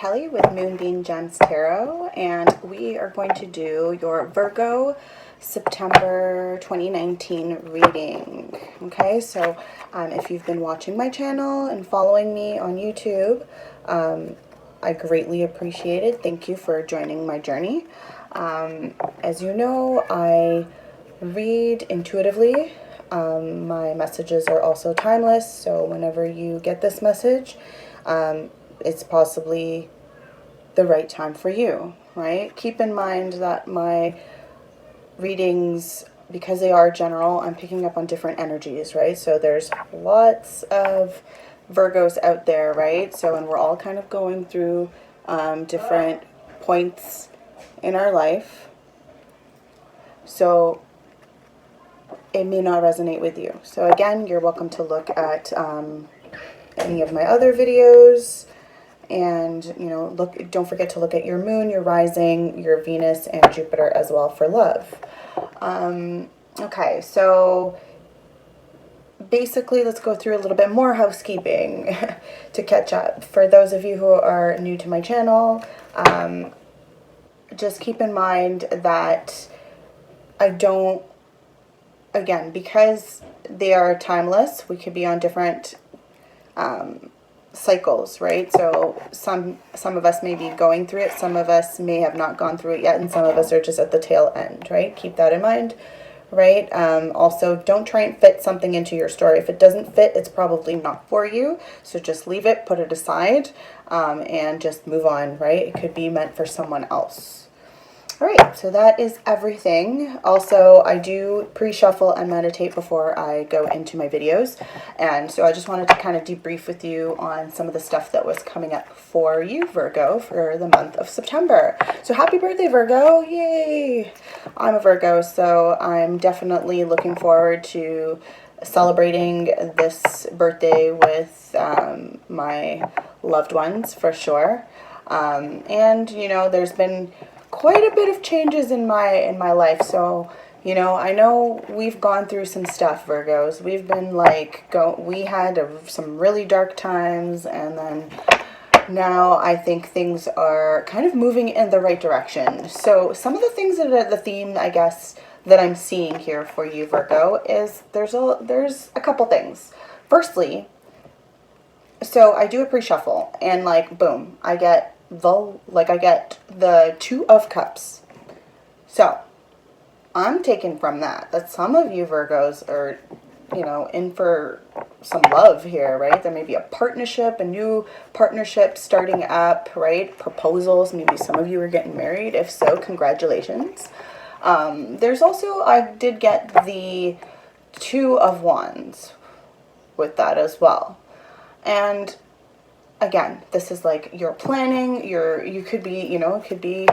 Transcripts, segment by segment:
Kelly with Moonbean Gems Tarot, and we are going to do your Virgo September 2019 reading. Okay, so if you've been watching my channel and following me on YouTube, I greatly appreciate it. Thank you for joining my journey. As you know, I read intuitively. My messages are also timeless, so whenever you get this message, it's possibly the right time for you, right? Keep in mind that my readings, because they are general, I'm picking up on different energies, right? So there's lots of Virgos out there, right? So, and we're all kind of going through different points in our life. So it may not resonate with you. So again, you're welcome to look at any of my other videos, and don't forget to look at your moon, your rising, your Venus, and Jupiter as well for love. Okay, so basically let's go through a little bit more housekeeping to catch up. For those of you who are new to my channel, just keep in mind that I don't, again, because they are timeless, we could be on different cycles, right? So some of us may be going through it, some of us may have not gone through it yet, and some of us are just at the tail end, right? Keep that in mind, right? Also, don't try and fit something into your story. If it doesn't fit, it's probably not for you. So just leave it, put it aside, and just move on, right? It could be meant for someone else. All right, so that is everything. Also, I do pre-shuffle and meditate before I go into my videos. And so I just wanted to kind of debrief with you on some of the stuff that was coming up for you, Virgo, for the month of September. So happy birthday, Virgo. Yay! I'm a Virgo, so I'm definitely looking forward to celebrating this birthday with my loved ones, for sure. And, there's been quite a bit of changes in my life. So, I know we've gone through some stuff, Virgos. We've been we had some really dark times, and then now I think things are kind of moving in the right direction. So some of the things that are the theme, I guess, that I'm seeing here for you, Virgo, is there's a couple things. Firstly, so I do a pre-shuffle, and boom, I get the Two of Cups. So I'm taking from that some of you Virgos are, in for some love here, right? There may be a partnership, a new partnership starting up, right? Proposals. Maybe some of you are getting married. If so, congratulations. There's also, I did get the Two of Wands with that as well. And again, this is you're planning, you could be, it could be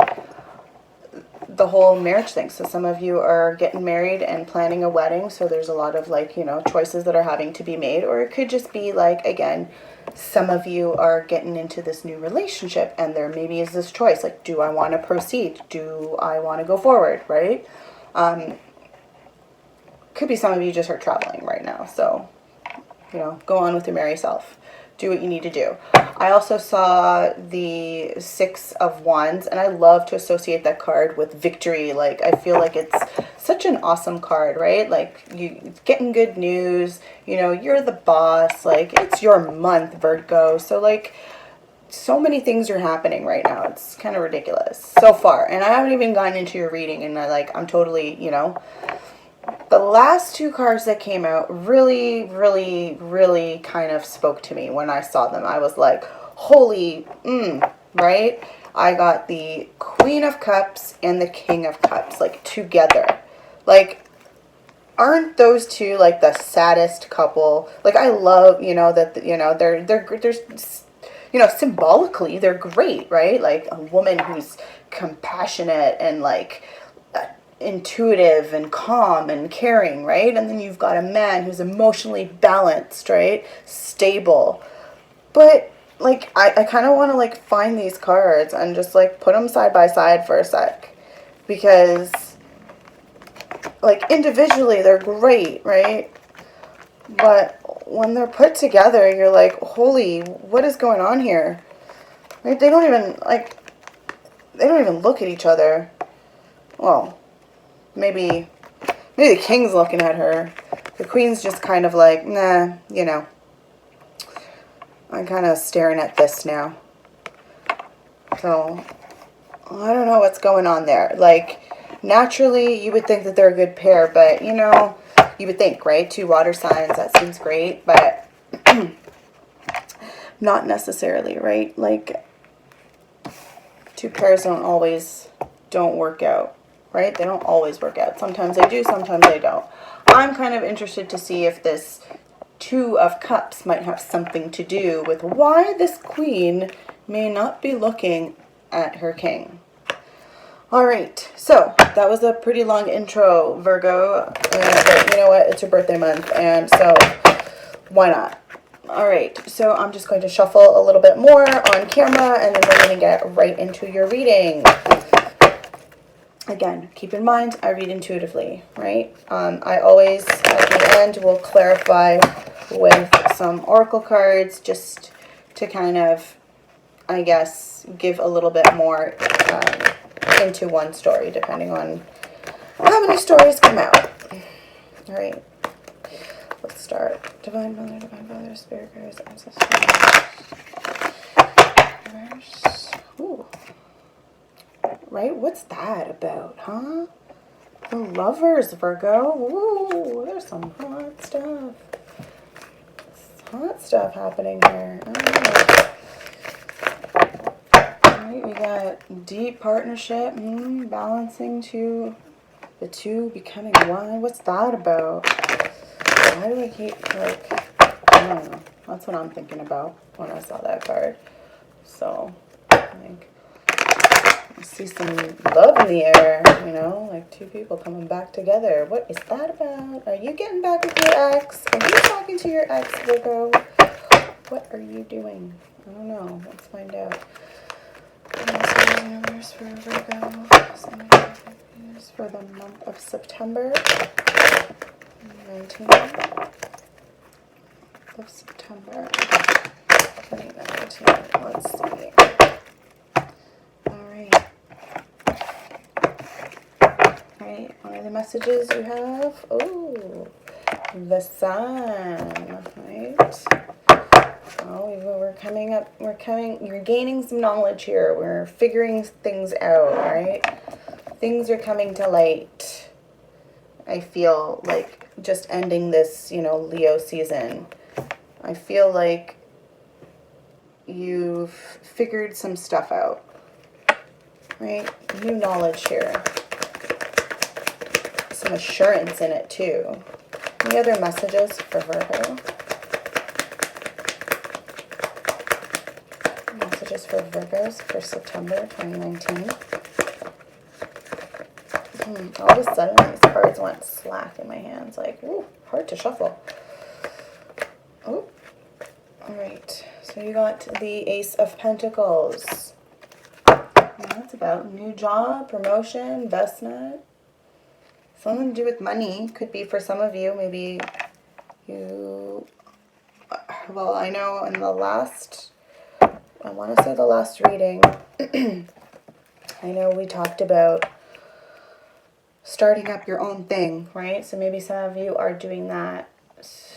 the whole marriage thing. So some of you are getting married and planning a wedding, so there's a lot of choices that are having to be made. Or it could just be again, some of you are getting into this new relationship, and there maybe is this choice, do I want to proceed? Do I want to go forward, right? Could be some of you just are traveling right now, so, go on with your merry self. Do what you need to do. I also saw the Six of Wands, and I love to associate that card with victory. I feel like it's such an awesome card, right? You getting good news, you're the boss, it's your month, Virgo. So so many things are happening right now. It's kind of ridiculous so far. And I haven't even gotten into your reading, and I'm totally, the last two cards that came out really, really, really kind of spoke to me when I saw them. I was like, holy, right? I got the Queen of Cups and the King of Cups, together. Aren't those two, the saddest couple? I love, that, they're symbolically, they're great, right? A woman who's compassionate and, intuitive and calm and caring, right? And then you've got a man who's emotionally balanced, right? Stable. But I kind of want to find these cards and just put them side by side for a sec, because individually they're great, right? But when they're put together, you're holy, what is going on here? Right? They don't even, like, they don't even look at each other. Well, maybe the king's looking at her. The queen's just kind of like, nah, you know, I'm kind of staring at this now. So, I don't know what's going on there. Like, naturally, you would think that they're a good pair, but, you know, you would think, right? 2 water signs, that seems great, but not necessarily, right? Like, 2 pairs don't work out, right? They don't always work out. Sometimes they do, sometimes they don't. I'm kind of interested to see if this 2 of Cups might have something to do with why this queen may not be looking at her king. All right, so that was a pretty long intro, Virgo, but you know what? It's your birthday month, and so why not? All right, so I'm just going to shuffle a little bit more on camera, and then we're going to get right into your reading. Again, keep in mind, I read intuitively, right? I always, at the end, will clarify with some oracle cards just to kind of, I guess, give a little bit more into one story, depending on how many stories come out. All right, let's start. Divine Mother, Spirit Guides, Ancestors. Ooh. Right? What's that about, huh? The Lovers, Virgo. Ooh, there's some hot stuff. Hot stuff happening here. Alright, we got deep partnership, balancing the two becoming one. What's that about? Why do I keep, like, I don't know. That's what I'm thinking about when I saw that card. So, like, I see some love in the air, you know, like 2 people coming back together. What is that about? Are you getting back with your ex? Are you talking to your ex, Virgo? What are you doing? I don't know. Let's find out. Universe for Virgo. For the month of September 19th of September 2019. Let's see. Alright. Alright, one of the messages you have. Oh, the Sun. Right? Oh, you're gaining some knowledge here. We're figuring things out, right? Things are coming to light. I feel like just ending this, you know, Leo season. I feel like you've figured some stuff out, right? New knowledge here. Some assurance in it, too. Any other messages for Virgo? Messages for Virgos for September 2019. All of a sudden, these cards went slack in my hands. Like, ooh, hard to shuffle. Oh, all right. So you got the Ace of Pentacles. And that's about new job, promotion, investment. Something to do with money. Could be for some of you. Maybe you... Well, I know in the last... I want to say the last reading, I know we talked about starting up your own thing, right? So maybe some of you are doing that,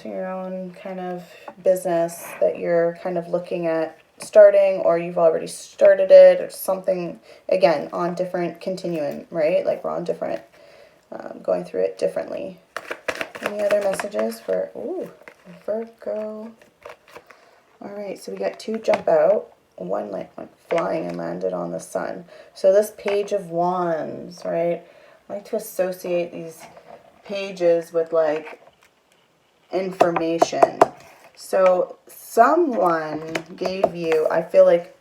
your own kind of business that you're kind of looking at starting, or you've already started it, or something, again, on different continuum, right? Like we're on different, going through it differently. Any other messages for, ooh, Virgo? All right, so we got 2 jump out. One went flying and landed on the Sun. So this Page of Wands, right? I like to associate these pages with like information. So someone gave you, I feel like,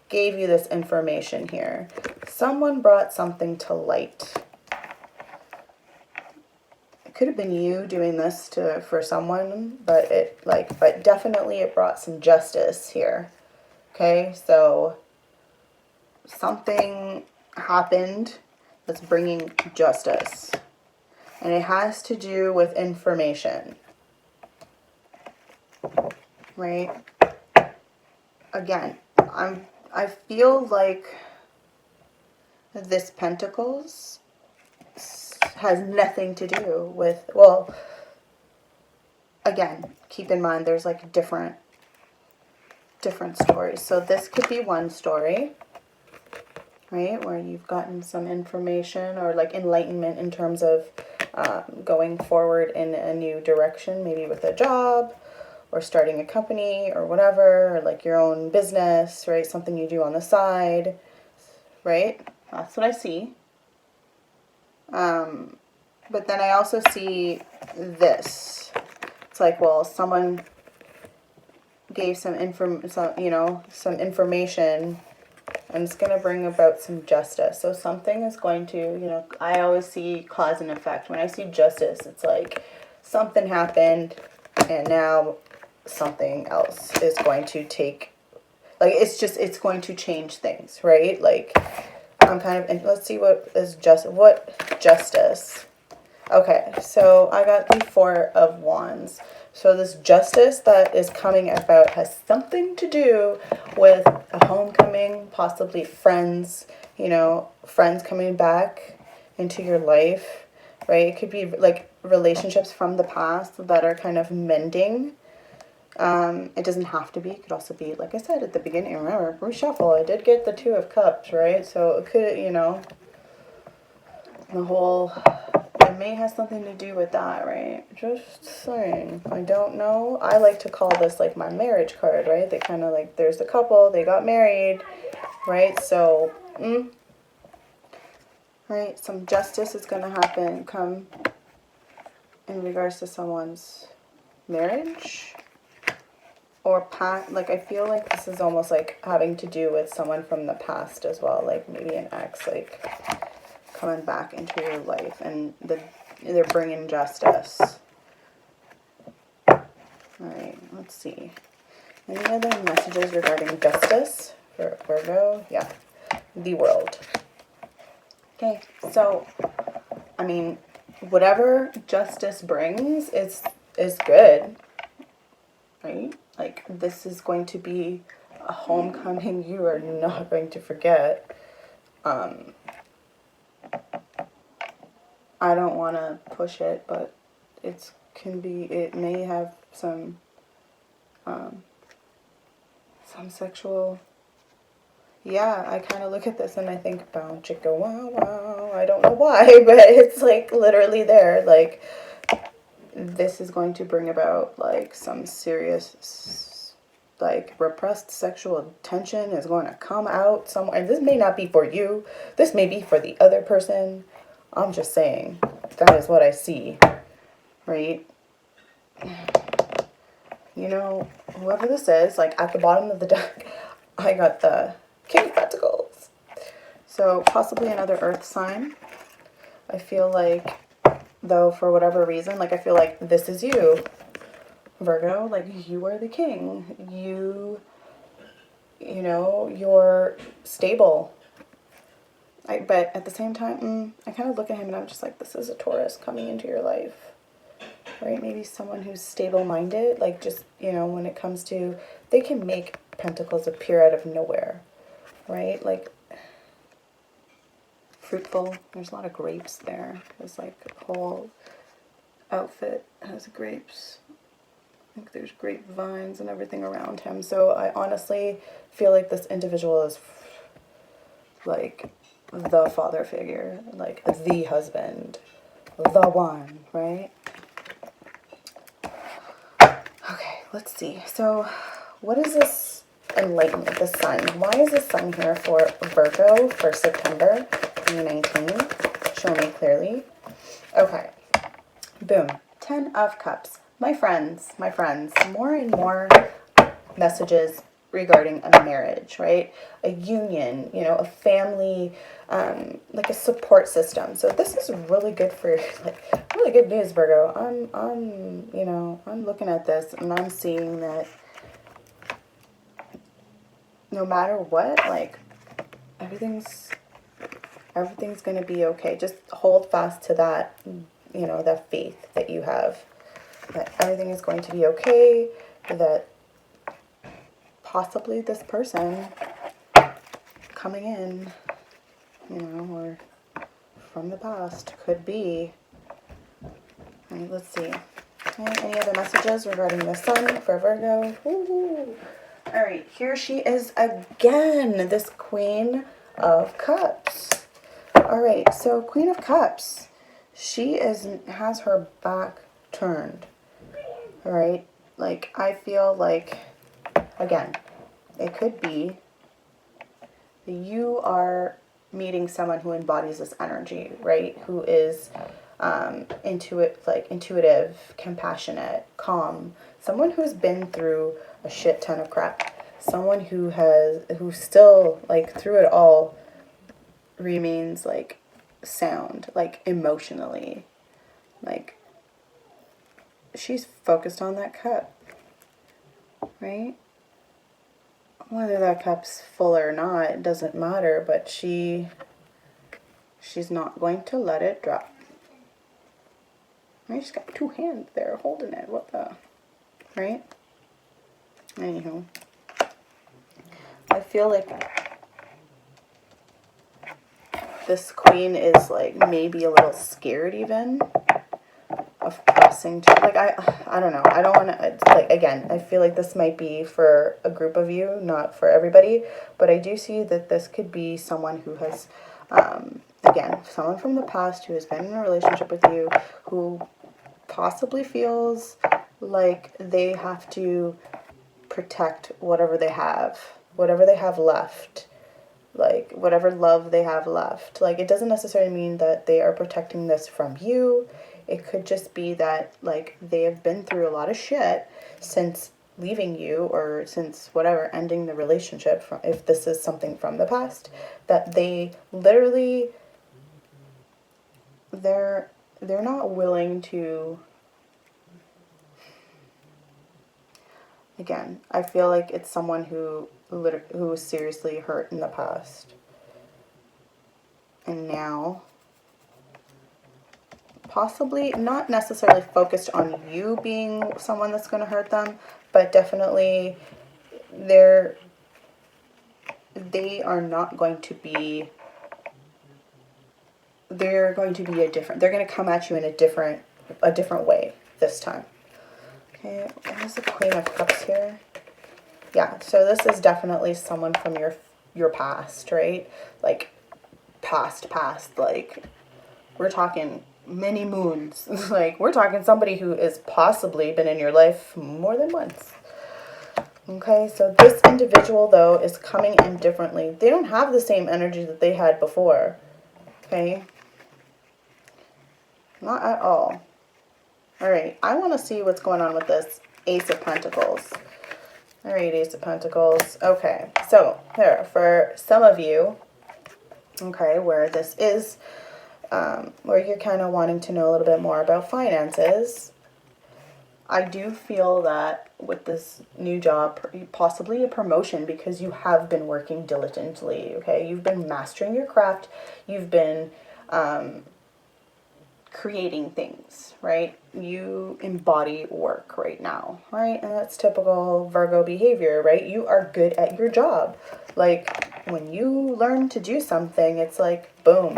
gave you this information here. Someone brought something to light. It could have been you doing this for someone, but definitely it brought some justice here. Okay, so something happened that's bringing justice, and it has to do with information, right? Again, I feel like this Pentacles has nothing to do with, well, again, keep in mind there's like different stories. So this could be one story, right, where you've gotten some information or like enlightenment in terms of going forward in a new direction, maybe with a job or starting a company or whatever, or like your own business, right, something you do on the side, right? That's what I see. But then I also see this. It's like, well, someone gave some information, and it's going to bring about some justice. So something is going to, I always see cause and effect. When I see justice, it's like something happened, and now something else is going to take, like, it's going to change things, right? Like, I'm kind of, and let's see what justice. Okay, so I got the Four of Wands. So this justice that is coming about has something to do with a homecoming, possibly friends, friends coming back into your life, right? It could be like relationships from the past that are kind of mending. It doesn't have to be. It could also be, like I said at the beginning, remember, reshuffle. I did get the Two of Cups, right? So it could, the whole, it may have something to do with that, right? Just saying. I don't know. I like to call this like my marriage card, right? They kind of like, there's the couple, they got married, right? So, right, some justice is going to come in regards to someone's marriage. Or like, I feel like this is almost like having to do with someone from the past as well, like maybe an ex, like coming back into your life, and they're bringing justice. All right, let's see. Any other messages regarding justice for Virgo? Yeah, the World. Okay, so, I mean, whatever justice brings is good, right? Like, this is going to be a homecoming you are not going to forget. I don't want to push it, but it may have some sexual, yeah, I kind of look at this and I think, bow chicka wow wow, I don't know why, but it's like literally there, like, this is going to bring about like some serious, like, repressed sexual tension is going to come out somewhere. And this may not be for you. This may be for the other person. I'm just saying, that is what I see, right? Whoever this is, like, at the bottom of the deck, I got the King of Pentacles. So possibly another earth sign. I feel like, though, for whatever reason, like, I feel like this is you, Virgo. Like, you are the king. You're stable. But at the same time, I kind of look at him and I'm just like, this is a Taurus coming into your life, right? Maybe someone who's stable-minded, like, just, when it comes to, they can make pentacles appear out of nowhere, right? Like, fruitful. There's a lot of grapes there. There's like a whole outfit has grapes. I think there's grapevines and everything around him. So I honestly feel like this individual is like the father figure, like the husband, the one, right? Okay, let's see. So what is this enlightenment, the sun? Why is the sun here for Virgo for September 2019? Show me clearly. Okay, boom. 10 of Cups. My friends, more and more messages regarding a marriage, right? A union, a family, like a support system. So this is really good for, like, really good news, Virgo. I'm looking at this and I'm seeing that no matter what, like, everything's going to be okay. Just hold fast to that, that faith that you have, that everything is going to be okay, that possibly this person coming in, you know, or from the past, could be. All right, let's see. Okay, any other messages regarding the sun for Virgo? Ooh. All right, here she is again, this Queen of Cups. All right, so Queen of Cups, she has her back turned. All right, like I feel like, again, it could be that you are meeting someone who embodies this energy, right? Who is intuitive, compassionate, calm. Someone who's been through a shit ton of crap. Someone who still, like, through it all, remains, like, sound, like, emotionally. Like, she's focused on that cup, right? Whether that cup's full or not, it doesn't matter, but she's not going to let it drop. I just got two hands there holding it. What the? Right? Anywho. I feel like this queen is, like, maybe a little scared even of crossing. Like, I don't know. I don't want to, like, again, I feel like this might be for a group of you, not for everybody. But I do see that this could be someone who has, again, someone from the past who has been in a relationship with you, who possibly feels like they have to protect whatever they have left, like whatever love they have left. Like, it doesn't necessarily mean that they are protecting this from you. It could just be that, like, they have been through a lot of shit since leaving you, or since whatever, ending the relationship, if this is something from the past, that they literally, they're not willing to. Again, I feel like it's someone who was seriously hurt in the past, and now possibly not necessarily focused on you being someone that's going to hurt them, but definitely they are not going to be. They're going to be they're going to come at you in a different way this time. Okay, what is the Queen of Cups here? Yeah, so this is definitely someone from your past, right? Like, past, like, we're talking many moons. Like, we're talking somebody who has possibly been in your life more than once. Okay, so this individual, though, is coming in differently. They don't have the same energy that they had before. Okay? Not at all. All right, I want to see what's going on with this Ace of Pentacles. All right, Ace of Pentacles. Okay, so there, for some of you, okay, where this is, where you're kind of wanting to know a little bit more about finances, I do feel that with this new job, possibly a promotion, because you have been working diligently, okay? You've been mastering your craft. You've been creating things, right? You embody work right now, right? And that's typical Virgo behavior, right? You are good at your job. Like, when you learn to do something, it's like, boom,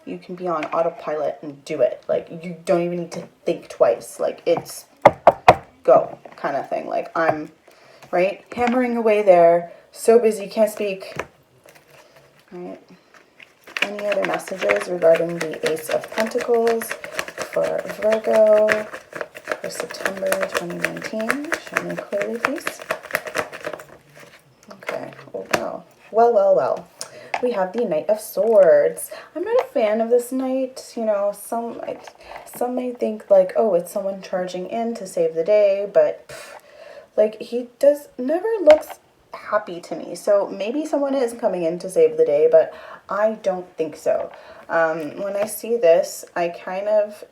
you can be on autopilot and do it. Like, you don't even need to think twice. Like, it's go kind of thing. Like, I'm, right, hammering away there, so busy, can't speak. All right. Any other messages regarding the Ace of Pentacles for Virgo for September 2019? Show me clearly, please. Okay. Oh, wow. Well. We have the Knight of Swords. I'm not a fan of this knight. You know, some may think, like, oh, it's someone charging in to save the day, but like, he never looks happy to me. So maybe someone is coming in to save the day, but I don't think so. When I see this, I kind of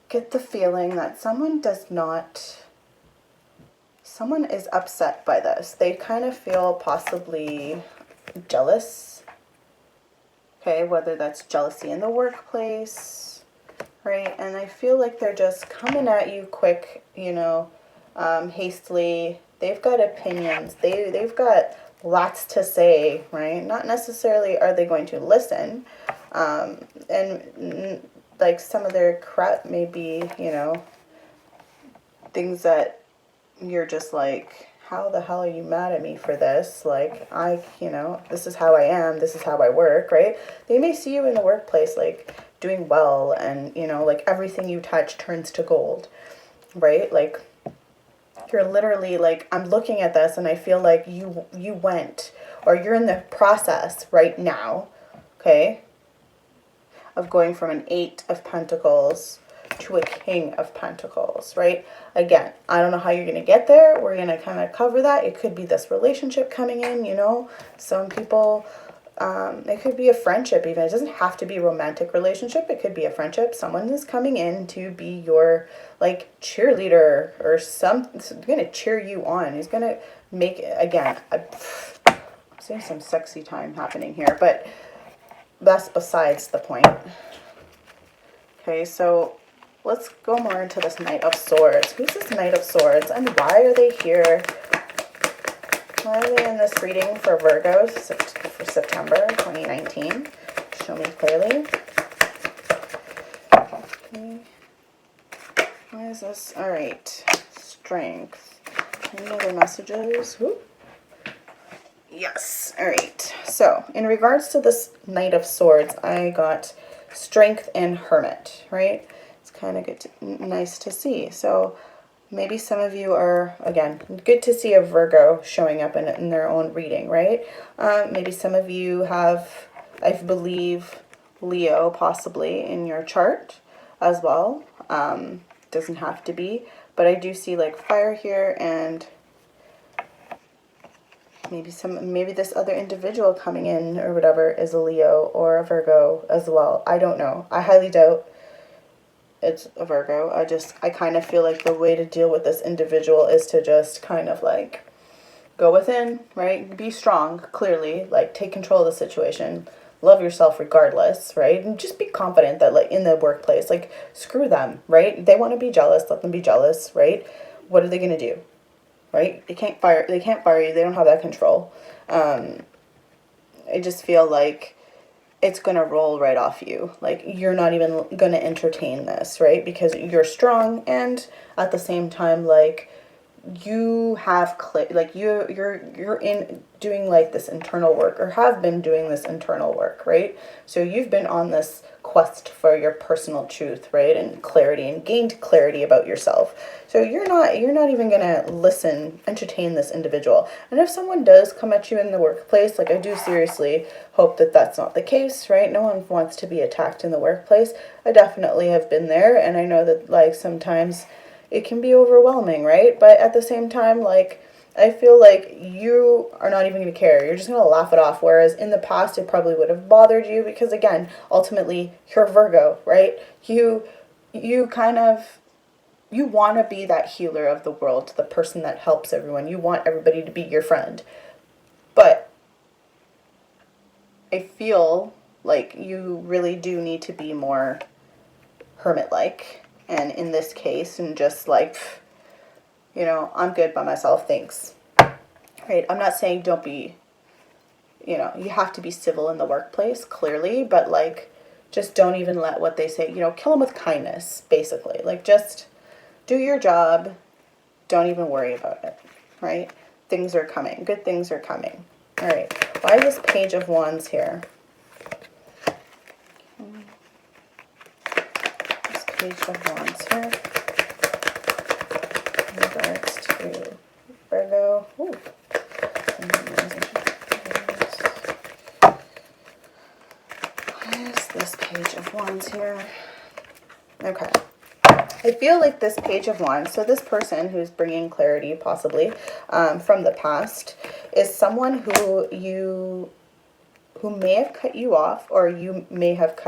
get the feeling that someone is upset by this. They kind of feel possibly jealous. Okay, whether that's jealousy in the workplace, right? And I feel like they're just coming at you quick, you know, hastily. They've got opinions. They've got lots to say, right? Not necessarily are they going to listen. And like some of their crap may be, you know, things that you're just like, how the hell are you mad at me for this? Like, you know, this is how I am, this is how I work, right? They may see you in the workplace, like, doing well, and, you know, like, everything you touch turns to gold, right? Like, you're literally, like, I'm looking at this, and I feel like you went, or you're in the process right now, okay, of going from an 8 of Pentacles to a King of Pentacles, right? Again, I don't know how you're going to get there. We're going to kind of cover that. It could be this relationship coming in, you know. Some people, it could be a friendship even. It doesn't have to be a romantic relationship. It could be a friendship. Someone is coming in to be your, like, cheerleader, or going to cheer you on. He's going to make, again, I'm seeing some sexy time happening here, but that's besides the point. Okay, so let's go more into this Knight of Swords. Who's this Knight of Swords, and why are they here? Why are they in this reading for Virgo for September 2019? Show me clearly. Okay. Why is this? All right. Strength. Any other messages? Whoop. Yes. All right. So in regards to this Knight of Swords, I got Strength and Hermit, right? It's kind of good, nice to see. So maybe some of you are, again, good to see a Virgo showing up in their own reading, right? Maybe some of you have, I believe, Leo possibly in your chart as well. Doesn't have to be, but I do see like fire here, and maybe this other individual coming in or whatever is a Leo or a Virgo as well. I don't know. I highly doubt it's a Virgo. I kind of feel like the way to deal with this individual is to just kind of like go within, right? Be strong, clearly, like take control of the situation. Love yourself regardless, right? And just be confident that, like, in the workplace, like, screw them, right? They want to be jealous, let them be jealous, right? What are they going to do? Right? They can't fire you. They don't have that control. I just feel like it's going to roll right off you. Like, you're not even going to entertain this, right? Because you're strong, and at the same time, like, you have you're in doing like this internal work, or have been doing this internal work, right? So you've been on this quest for your personal truth, right? And clarity, and gained clarity about yourself. So you're not even gonna entertain this individual. And if someone does come at you in the workplace, like, I do seriously hope that that's not the case, right? No one wants to be attacked in the workplace. I definitely have been there, and I know that, like, sometimes it can be overwhelming, right? But at the same time, like, I feel like you are not even going to care. You're just going to laugh it off. Whereas in the past, it probably would have bothered you because, again, ultimately, you're Virgo, right? You want to be that healer of the world, the person that helps everyone. You want everybody to be your friend. But I feel like you really do need to be more hermit-like. And in this case, and just like, you know, I'm good by myself, thanks. Right? I'm not saying don't be, you know, you have to be civil in the workplace, clearly, but, like, just don't even let what they say, you know, kill them with kindness, basically. Like, just do your job. Don't even worry about it, right? Things are coming. Good things are coming. All right. Why is this Page of Wands here? Page of Wands here. In regards to Virgo. Ooh. Why is this Page of Wands here? Okay. I feel like this Page of Wands, so this person who's bringing clarity, possibly, from the past, is someone who may have cut you off, or you may have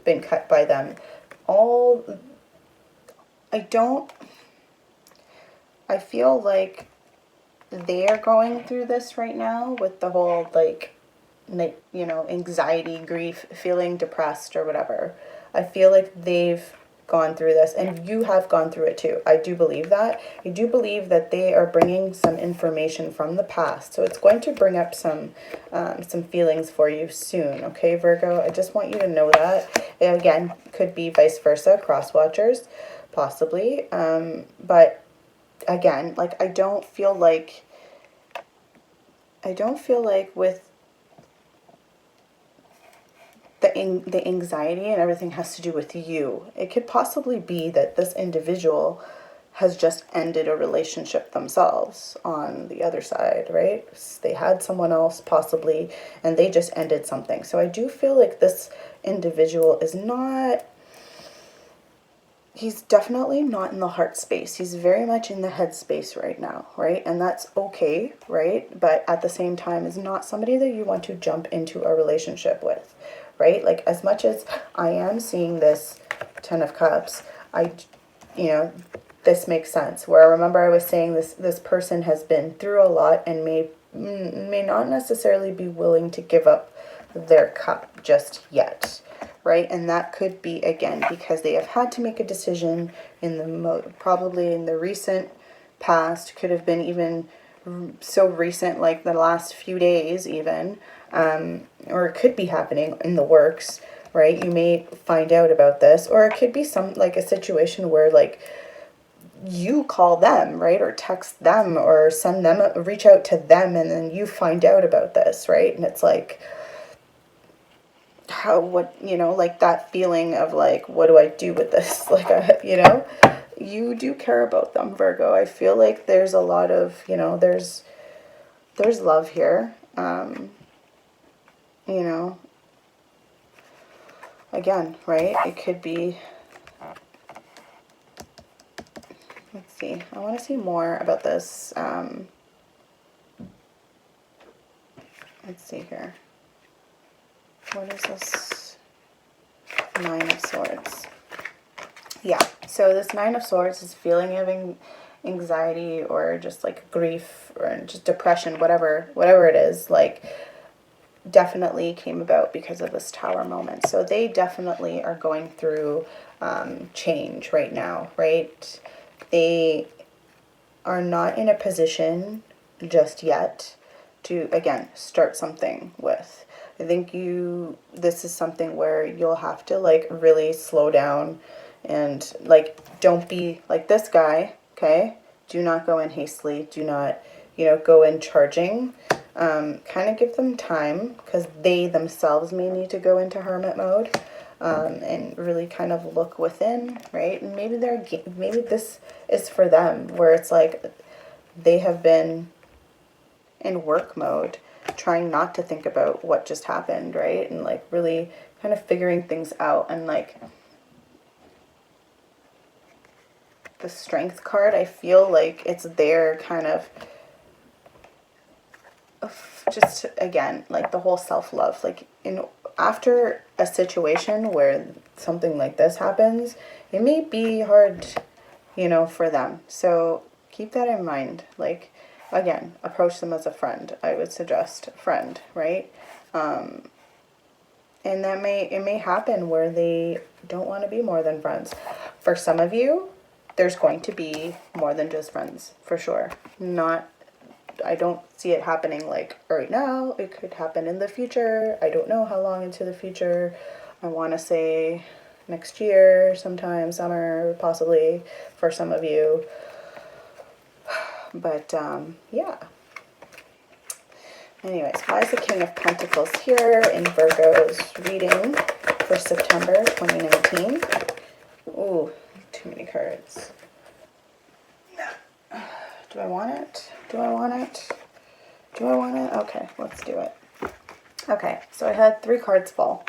been cut by them. I feel like they are going through this right now with the whole, like, you know, anxiety, grief, feeling depressed or whatever. I feel like they've gone through this, and you have gone through it too. I do believe that. I do believe that they are bringing some information from the past, so it's going to bring up some feelings for you soon. Okay, Virgo, I just want you to know that. And again, could be vice versa, cross watchers, possibly. But again, like I don't feel like with the anxiety and everything has to do with you. It could possibly be that this individual has just ended a relationship themselves on the other side, right? They had someone else possibly, and they just ended something. So I do feel like this individual is not, he's definitely not in the heart space. He's very much in the head space right now, right? And that's okay, right? But at the same time, is not somebody that you want to jump into a relationship with, right? Like, as much as I am seeing this Ten of Cups, this makes sense. Where I remember I was saying this person has been through a lot and may not necessarily be willing to give up their cup just yet, right? And that could be, again, because they have had to make a decision probably in the recent past, could have been even so recent, like the last few days even, or it could be happening in the works, right? You may find out about this, or it could be a situation where like you call them, right? Or text them or reach out to them, and then you find out about this, right? And it's like, like that feeling of like, what do I do with this? Like, you do care about them, Virgo. I feel like there's a lot of, there's love here. Again, right? It could be, let's see. I want to see more about this. Let's see here. What is this? Nine of Swords. Yeah, so this Nine of Swords is feeling of anxiety or just like grief or just depression, whatever it is, like definitely came about because of this Tower moment. So they definitely are going through change right now, right? They are not in a position just yet to, again, start something with. I think this is something where you'll have to like really slow down and like, don't be like this guy, okay? Do not go in hastily. Do not, go in charging. Kind of give them time, because they themselves may need to go into hermit mode, and really kind of look within, right? And maybe this is for them, where it's like they have been in work mode, trying not to think about what just happened, right? And like really kind of figuring things out. And like the Strength card, I feel like it's their kind of just, again, like the whole self-love, like after a situation where something like this happens, it may be hard, for them. So keep that in mind. Like, again, approach them as a friend. I would suggest friend, right? And it may happen where they don't want to be more than friends. For some of you, there's going to be more than just friends, for sure. I don't see it happening like right now. It could happen in the future. I don't know how long into the future. I want to say next year, sometime, summer, possibly, for some of you. But, yeah. Anyways, why is the King of Pentacles here in Virgo's reading for September 2019? Ooh, too many cards. Do I want it? Okay, let's do it. Okay, so I had 3 cards fall.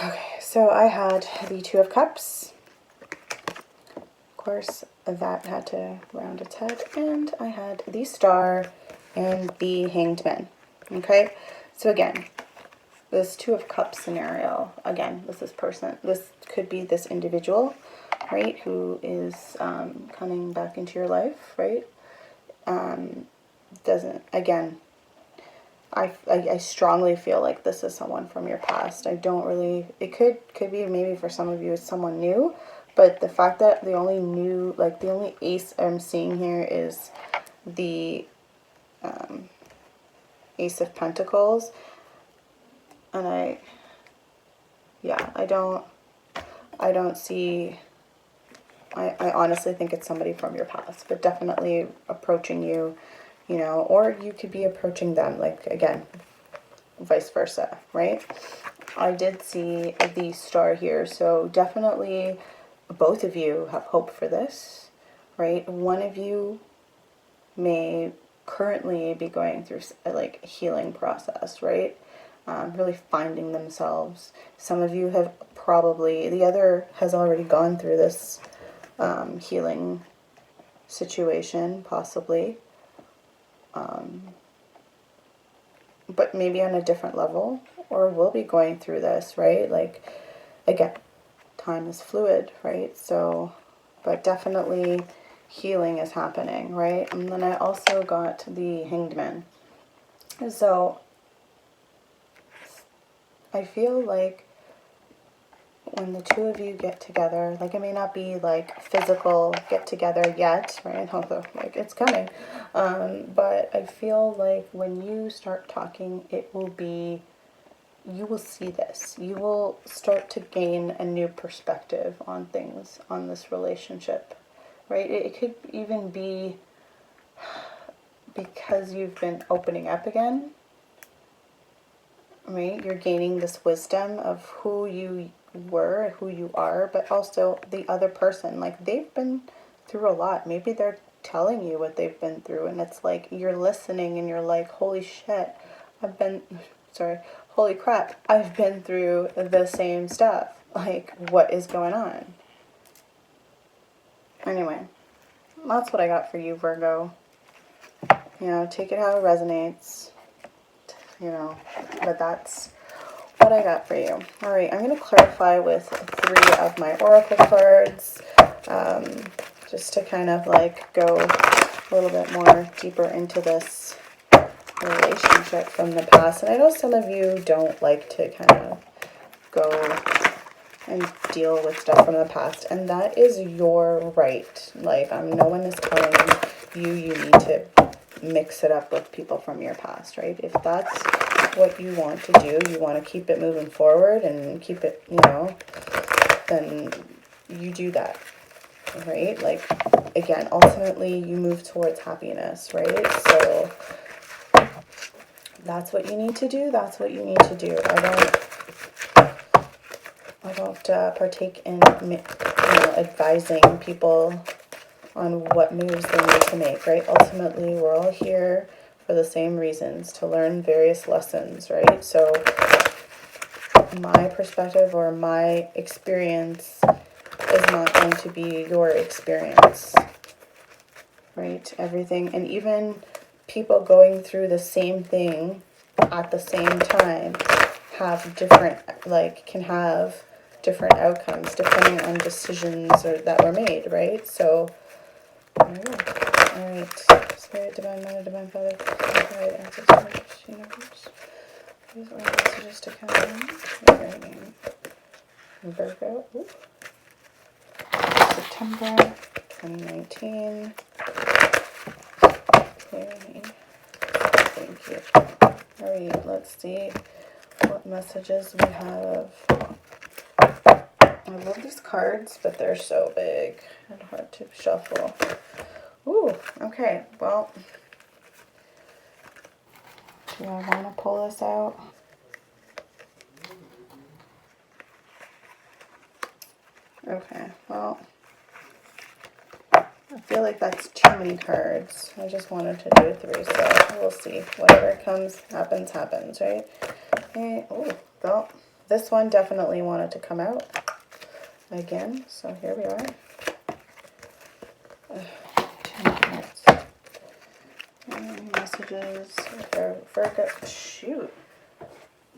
Okay, so I had the Two of Cups. Of course, that had to round its head. And I had the Star and the Hanged Man. Okay, so again, this Two of Cups scenario, again, this could be this individual, right, who is coming back into your life, right? I strongly feel like this is someone from your past. I don't really, it could be maybe for some of you it's someone new, but the fact that the only new, like the only ace I'm seeing here is the Ace of Pentacles. And I don't see, I honestly think it's somebody from your past, but definitely approaching you, you know, or you could be approaching them, like, again, vice versa, right? I did see the star here, so definitely both of you have hope for this, right? One of you may currently be going through a like healing process, right? Really finding themselves. Some of you have probably, the other has already gone through this healing situation, possibly, but maybe on a different level, or will be going through this, right? Like, again, time is fluid, right? So, but definitely healing is happening, right? And then I also got the Hanged Man. So I feel like when the two of you get together, like, it may not be like physical get together yet, right? Although, like, it's coming. But I feel like when you start talking, it will be, you will see this. You will start to gain a new perspective on things, on this relationship, right? It could even be because you've been opening up again, right? You're gaining this wisdom of who you were, who you are, but also the other person. Like, they've been through a lot. Maybe they're telling you what they've been through, and it's like you're listening and you're like, holy shit, holy crap, I've been through the same stuff. Like, what is going on? Anyway, that's what I got for you, Virgo. You know, take it how it resonates, you know, but that's what I got for you. All right, I'm going to clarify with 3 of my oracle cards, just to kind of like go a little bit more deeper into this relationship from the past. And I know some of you don't like to kind of go and deal with stuff from the past, and that is your right. Like, no one is telling you need to mix it up with people from your past, right? If that's what you want to do, you want to keep it moving forward and keep it, you know, then you do that, right? Like, again, ultimately you move towards happiness, right? So that's what you need to do. That's what you need to do. I don't partake in, you know, advising people on what moves they need to make, right? Ultimately, we're all here for the same reasons, to learn various lessons, right? So my perspective or my experience is not going to be your experience, right? Everything, and even people going through the same thing at the same time have different, like, can have different outcomes depending on decisions that were made, right? So, there we go. All right, Spirit, Divine Mother, Divine Father, Divine Ancestors, Universe, these are messages to come in. Your name, Virgo, September 2019. Okay. Thank you. All right, let's see what messages we have. I love these cards, but they're so big and hard to shuffle. Ooh, okay, well, do I want to pull this out? Okay, well, I feel like that's too many cards. I just wanted to do 3, so we'll see. Whatever comes, happens, right? Okay, oh, well, this one definitely wanted to come out again, so here we are. 10 minutes. Messages for Virgo. Shoot.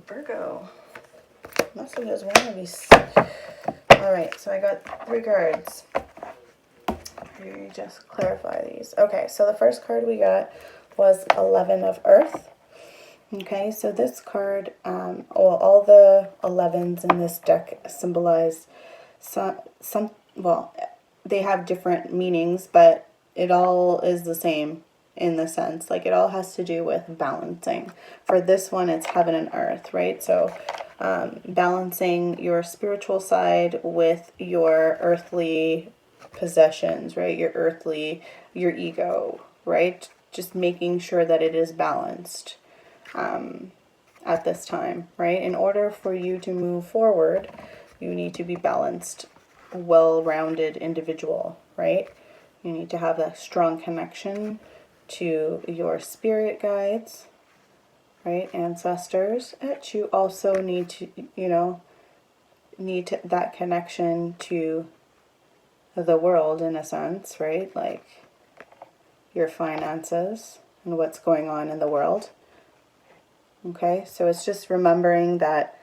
Virgo. Messages want to be... Alright, so I got 3 cards. Let me just clarify these. Okay, so the first card we got was 11 of Earth. Okay, so this card, all the 11s in this deck symbolize well, they have different meanings, but it all is the same in the sense. Like, it all has to do with balancing. For this one, it's heaven and earth, right? So balancing your spiritual side with your earthly possessions, right? Your ego, right? Just making sure that it is balanced at this time, right? In order for you to move forward, you need to be balanced, well-rounded individual, right? You need to have that strong connection to your spirit guides, right? Ancestors. But you also need to, that connection to the world in a sense, right? Like your finances and what's going on in the world. Okay, so it's just remembering that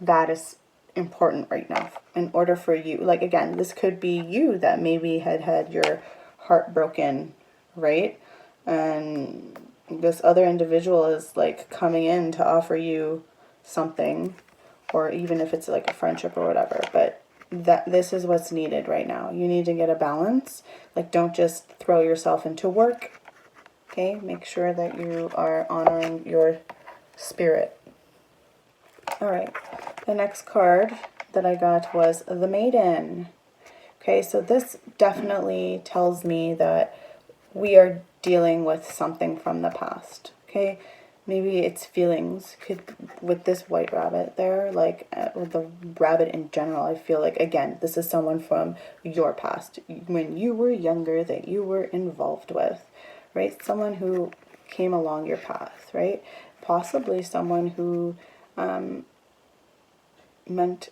that is important right now in order for you. Like, again, this could be you that maybe had your heart broken, right? And this other individual is like coming in to offer you something, or even if it's like a friendship or whatever. But that this is what's needed right now. You need to get a balance. Like, don't just throw yourself into work. Okay, make sure that you are honoring your spirit. All right, the next card that I got was the Maiden. Okay, so this definitely tells me that we are dealing with something from the past. Okay, maybe it's feelings. With this white rabbit there, like with the rabbit in general, I feel like, again, this is someone from your past, when you were younger, that you were involved with, right? Someone who came along your path, right? Possibly someone who meant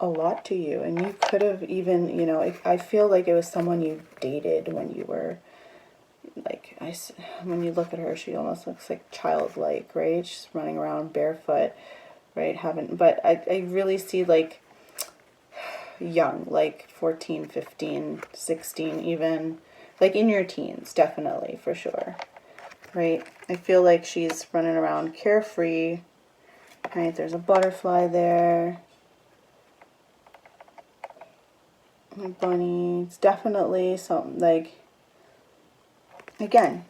a lot to you, and you could have even, I feel like it was someone you dated when you were like, when you look at her, she almost looks like childlike, right? She's running around barefoot, right? But I really see like young, like 14, 15, 16 even, like in your teens, definitely, for sure, right? I feel like she's running around carefree, right? There's a butterfly there. A bunny. It's definitely something like, again,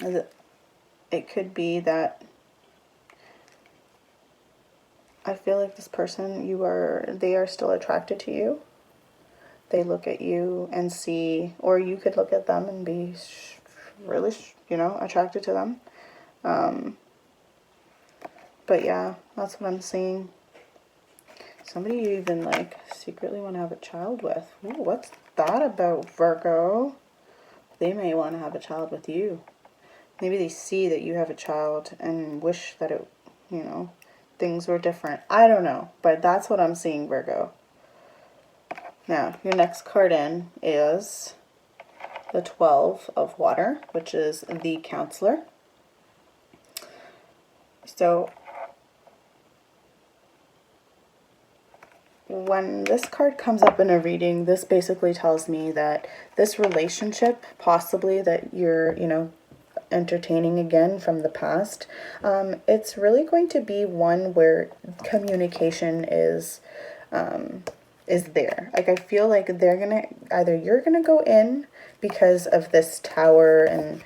it could be that I feel like this person, they are still attracted to you. They look at you and see, or you could look at them and be really, attracted to them. But yeah, that's what I'm seeing. Somebody you even like secretly want to have a child with. Ooh, what's that about, Virgo? They may want to have a child with you. Maybe they see that you have a child and wish that it, things were different. I don't know, but that's what I'm seeing, Virgo. Now, your next card in is the 12 of water, which is the counselor. So when this card comes up in a reading, this basically tells me that this relationship, possibly that you're, entertaining again from the past, it's really going to be one where communication is there. Like, I feel like you're gonna go in because of this tower and,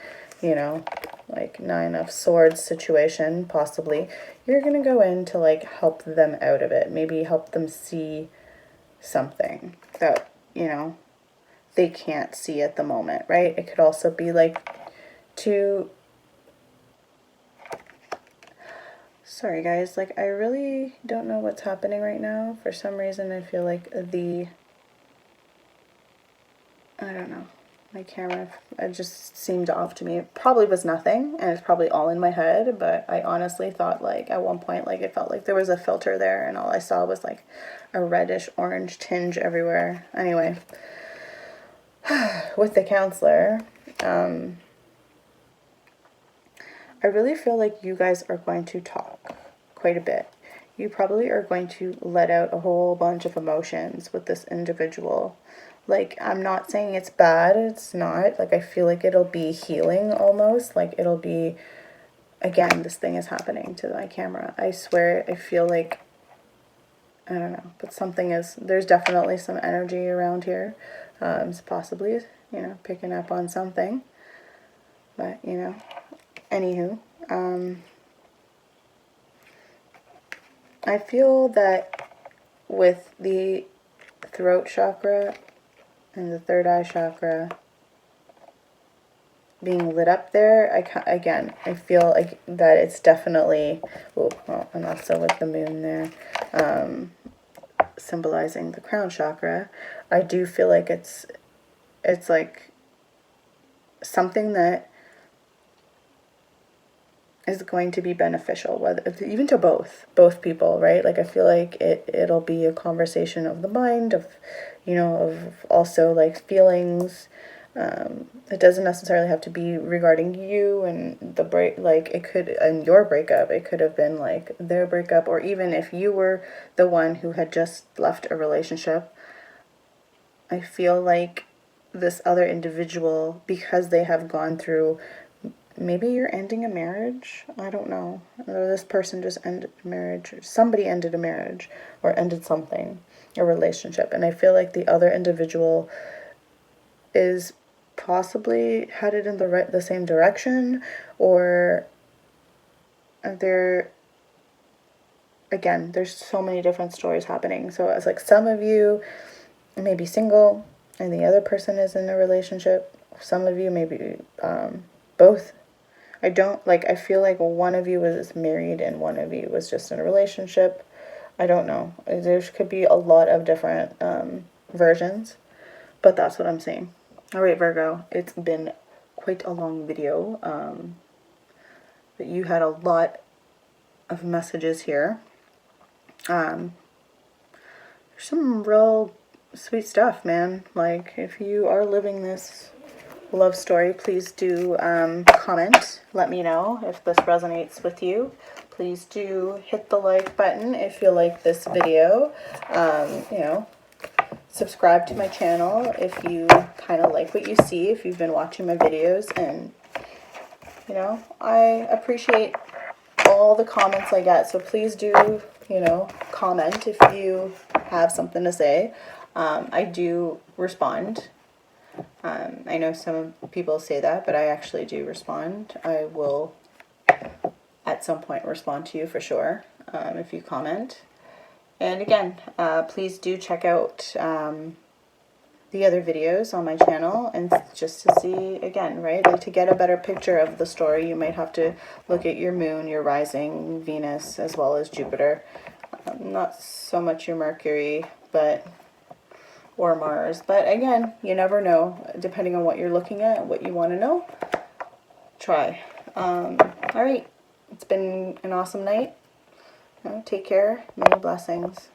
like 9 of Swords situation, possibly. You're gonna go in to like help them out of it. Maybe help them see something that, they can't see at the moment, right? It could also be like sorry guys, like I really don't know what's happening right now. For some reason I feel like I don't know, my camera, it just seemed off to me. It probably was nothing, and it's probably all in my head, but I honestly thought like at one point, like it felt like there was a filter there and all I saw was like a reddish orange tinge everywhere. Anyway, with the counselor, I really feel like you guys are going to talk quite a bit. You probably are going to let out a whole bunch of emotions with this individual. Like, I'm not saying it's bad, it's not. Like, I feel like it'll be healing almost. Like, it'll be again, this thing is happening to my camera. I swear, I feel like, I don't know, but something is, there's definitely some energy around here. It's possibly, you know, picking up on something. But, you know, anywho, I feel that with the throat chakra and the third eye chakra being lit up there, again, I feel like that it's definitely, oh, well, and also with the moon there, symbolizing the crown chakra, I do feel like it's like something that is going to be beneficial, whether even to both people, right? Like I feel like it'll be a conversation of the mind, of, you know, of also like feelings. It doesn't necessarily have to be regarding you and the break, like it could, and your breakup, it could have been like their breakup, or even if you were the one who had just left a relationship. I feel like this other individual, because they have gone through, maybe you're ending a marriage, I don't know, or this person just ended a marriage, or somebody ended a marriage, or ended something, a relationship, and I feel like the other individual is possibly headed in the same direction, or they're, again, there's so many different stories happening. So it's like some of you may be single and the other person is in a relationship. Some of you may be both. I feel like one of you was married and one of you was just in a relationship. I don't know. There could be a lot of different versions, but that's what I'm saying. All right, Virgo, it's been quite a long video, but you had a lot of messages here. There's some real sweet stuff, man. Like, if you are living this love story, please do comment. Let me know if this resonates with you. Please do hit the like button if you like this video. You know, subscribe to my channel if you kind of like what you see, if you've been watching my videos. And, you know, I appreciate all the comments I get, so please do, you know, comment if you have something to say. I do respond. I know some people say that, but I actually do respond. I will at some point respond to you for sure, if you comment. And again, please do check out the other videos on my channel, and just to see, again, right, like to get a better picture of the story, you might have to look at your moon, your rising, Venus, as well as Jupiter. Not so much your Mercury, but, or Mars, but again, you never know, depending on what you're looking at, what you want to know, try. All right, it's been an awesome night. Take care, many blessings.